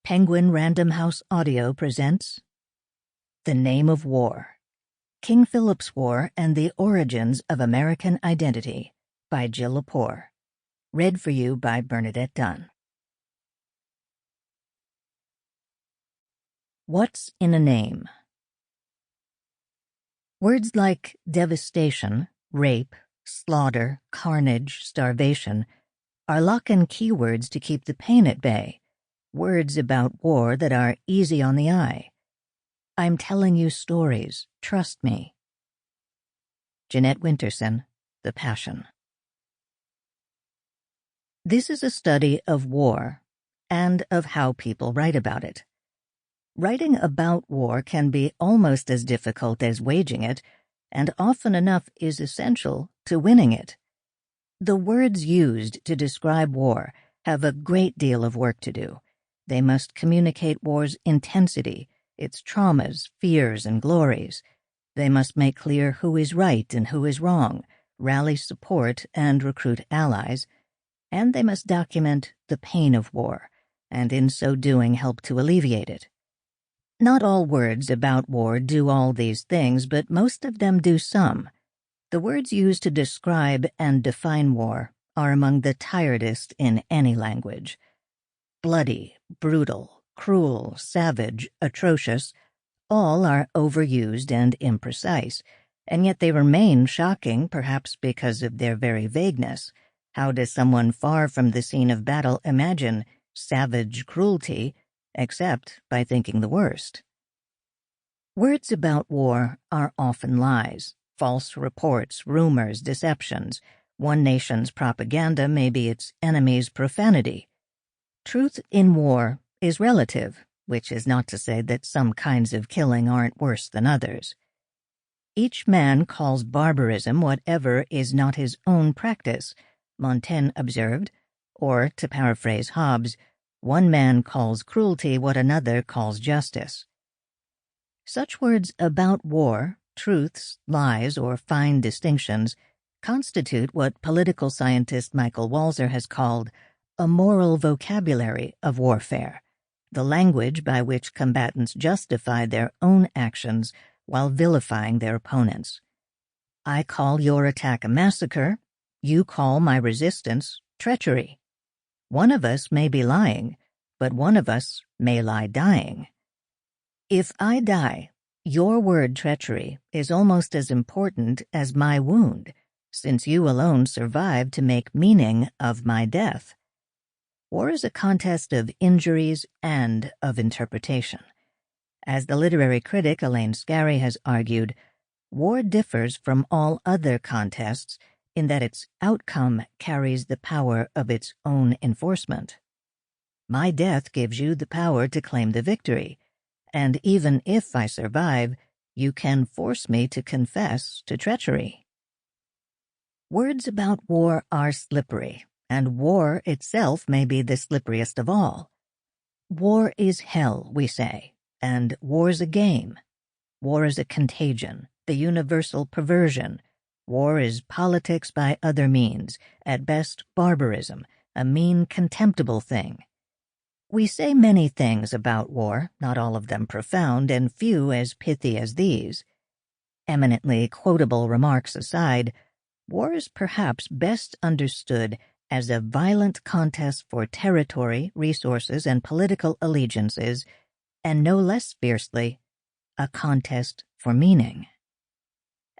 Penguin Random House Audio presents The Name of War, King Philip's War and the Origins of American Identity by Jill Lepore. Read for you by Bernadette Dunne. What's in a name? Words like devastation, rape, slaughter, carnage, starvation are lock and key words to keep the pain at bay. Words about war that are easy on the eye. I'm telling you stories, trust me. Jeanette Winterson, The Passion. This is a study of war and of how people write about it. Writing about war can be almost as difficult as waging it, and often enough is essential to winning it. The words used to describe war have a great deal of work to do. They must communicate war's intensity, its traumas, fears, and glories. They must make clear who is right and who is wrong, rally support and recruit allies, and they must document the pain of war, and in so doing help to alleviate it. Not all words about war do all these things, but most of them do some. The words used to describe and define war are among the tiredest in any language. Bloody, brutal, cruel, savage, atrocious, all are overused and imprecise, and yet they remain shocking, perhaps because of their very vagueness. How does someone far from the scene of battle imagine savage cruelty, except by thinking the worst? Words about war are often lies, false reports, rumors, deceptions. One nation's propaganda may be its enemy's profanity. Truth in war is relative, which is not to say that some kinds of killing aren't worse than others. Each man calls barbarism whatever is not his own practice, Montaigne observed, or, to paraphrase Hobbes, one man calls cruelty what another calls justice. Such words about war, truths, lies, or fine distinctions constitute what political scientist Michael Walzer has called a moral vocabulary of warfare, the language by which combatants justify their own actions while vilifying their opponents. I call your attack a massacre, you call my resistance treachery. One of us may be lying, but one of us may lie dying. If I die, your word treachery is almost as important as my wound, since you alone survived to make meaning of my death. War is a contest of injuries and of interpretation. As the literary critic Elaine Scarry has argued, war differs from all other contests in that its outcome carries the power of its own enforcement. My death gives you the power to claim the victory, and even if I survive, you can force me to confess to treachery. Words about war are slippery, and war itself may be the slipperiest of all. War is hell, we say, and war's a game. War is a contagion, the universal perversion. War is politics by other means, at best barbarism, a mean, contemptible thing. We say many things about war, not all of them profound, and few as pithy as these. Eminently quotable remarks aside, war is perhaps best understood as a violent contest for territory, resources, and political allegiances, and no less fiercely, a contest for meaning.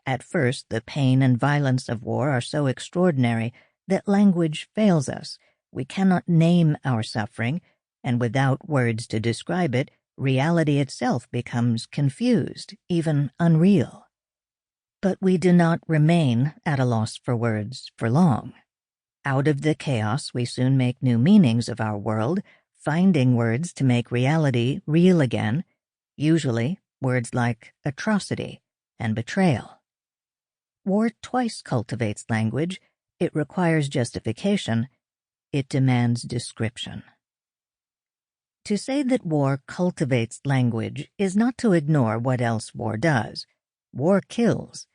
At first, the pain and violence of war are so extraordinary that language fails us. We cannot name our suffering, and without words to describe it, reality itself becomes confused, even unreal. But we do not remain at a loss for words for long. Out of the chaos, we soon make new meanings of our world, finding words to make reality real again, usually words like atrocity and betrayal. War twice cultivates language. It requires justification. It demands description. To say that war cultivates language is not to ignore what else war does. War kills.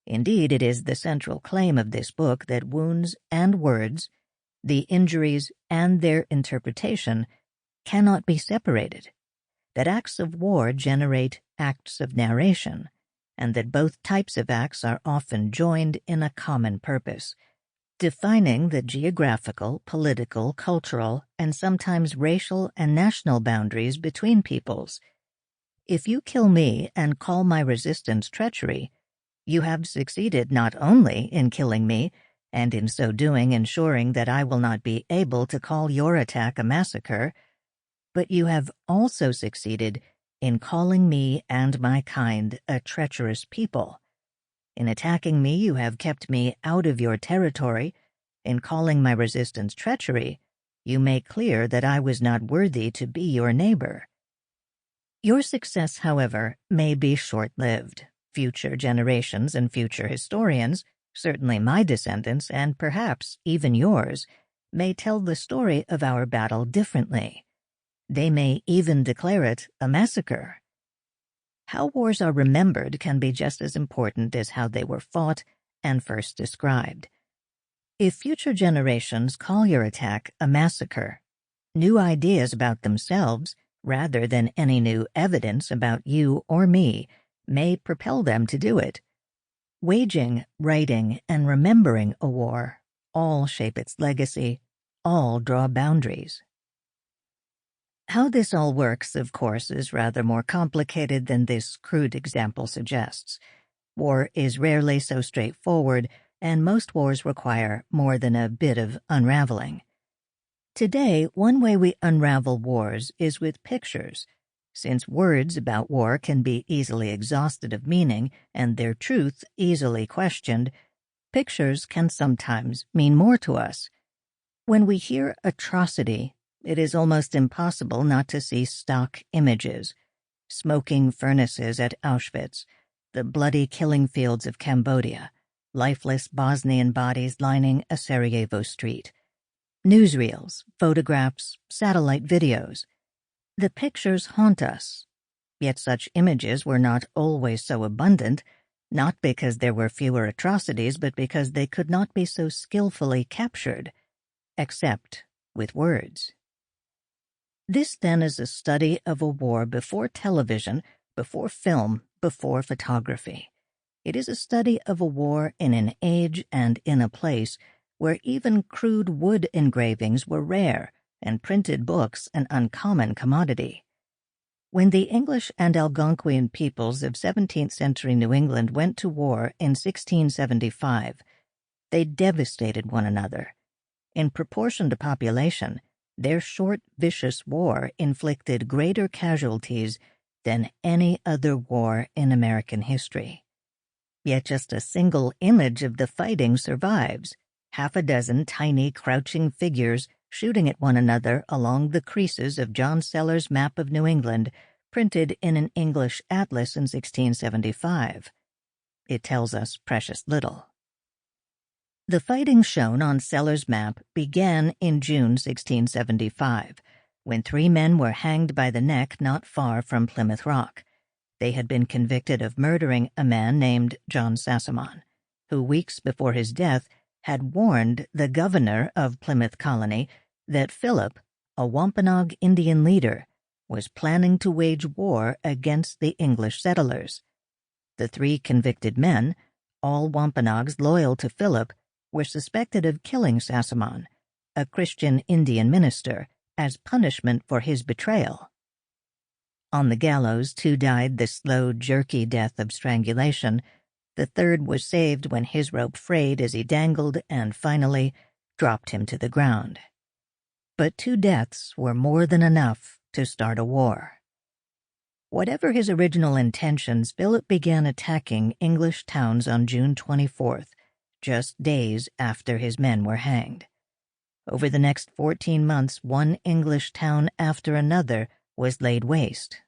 Indeed, it is the central claim of this book that wounds and words, the injuries and their interpretation, cannot be separated, that acts of war generate acts of narration, and that both types of acts are often joined in a common purpose, defining the geographical, political, cultural, and sometimes racial and national boundaries between peoples. If you kill me and call my resistance treachery, you have succeeded not only in killing me, and in so doing ensuring that I will not be able to call your attack a massacre, but you have also succeeded in calling me and my kind a treacherous people. In attacking me, you have kept me out of your territory. In calling my resistance treachery, you make clear that I was not worthy to be your neighbor. Your success, however, may be short-lived. Future generations and future historians, certainly my descendants and perhaps even yours, may tell the story of our battle differently. They may even declare it a massacre. How wars are remembered can be just as important as how they were fought and first described. If future generations call your attack a massacre, new ideas about themselves, rather than any new evidence about you or me, may propel them to do it. Waging, writing, and remembering a war all shape its legacy, all draw boundaries. How this all works, of course, is rather more complicated than this crude example suggests. War is rarely so straightforward, and most wars require more than a bit of unraveling. Today, one way we unravel wars is with pictures. Since words about war can be easily exhausted of meaning and their truth easily questioned, pictures can sometimes mean more to us. When we hear atrocity, it is almost impossible not to see stock images: smoking furnaces at Auschwitz, the bloody killing fields of Cambodia, lifeless Bosnian bodies lining a Sarajevo street, newsreels, photographs, satellite videos. The pictures haunt us, yet such images were not always so abundant, not because there were fewer atrocities, but because they could not be so skillfully captured, except with words. This, then, is a study of a war before television, before film, before photography. It is a study of a war in an age and in a place where even crude wood engravings were rare and printed books an uncommon commodity. When the English and Algonquian peoples of 17th-century New England went to war in 1675, they devastated one another. In proportion to population, their short, vicious war inflicted greater casualties than any other war in American history. Yet just a single image of the fighting survives: half a dozen tiny, crouching figures shooting at one another along the creases of John Sellers' map of New England, printed in an English atlas in 1675. It tells us precious little. The fighting shown on Sellers' map began in June 1675, when 3 men were hanged by the neck not far from Plymouth Rock. They had been convicted of murdering a man named John Sassamon, who weeks before his death had warned the governor of Plymouth Colony that Philip, a Wampanoag Indian leader, was planning to wage war against the English settlers. The 3 convicted men, all Wampanoags loyal to Philip, were suspected of killing Sassamon, a Christian Indian minister, as punishment for his betrayal. On the gallows, 2 died the slow, jerky death of strangulation. The 3rd was saved when his rope frayed as he dangled and finally dropped him to the ground. But 2 deaths were more than enough to start a war. Whatever his original intentions, Philip began attacking English towns on June 24th, just days after his men were hanged. Over the next 14 months, one English town after another was laid waste.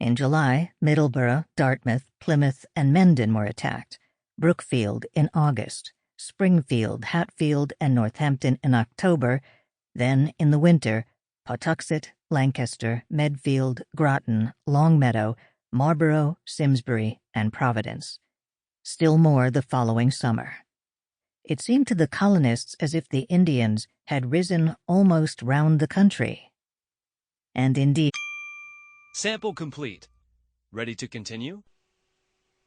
In July, Middleborough, Dartmouth, Plymouth, and Mendon were attacked, Brookfield in August, Springfield, Hatfield, and Northampton in October. Then, in the winter, Pawtuxet, Lancaster, Medfield, Groton, Longmeadow, Marlborough, Simsbury, and Providence. Still more the following summer. It seemed to the colonists as if the Indians had risen almost round the country. and indeed. Sample complete. Ready to continue?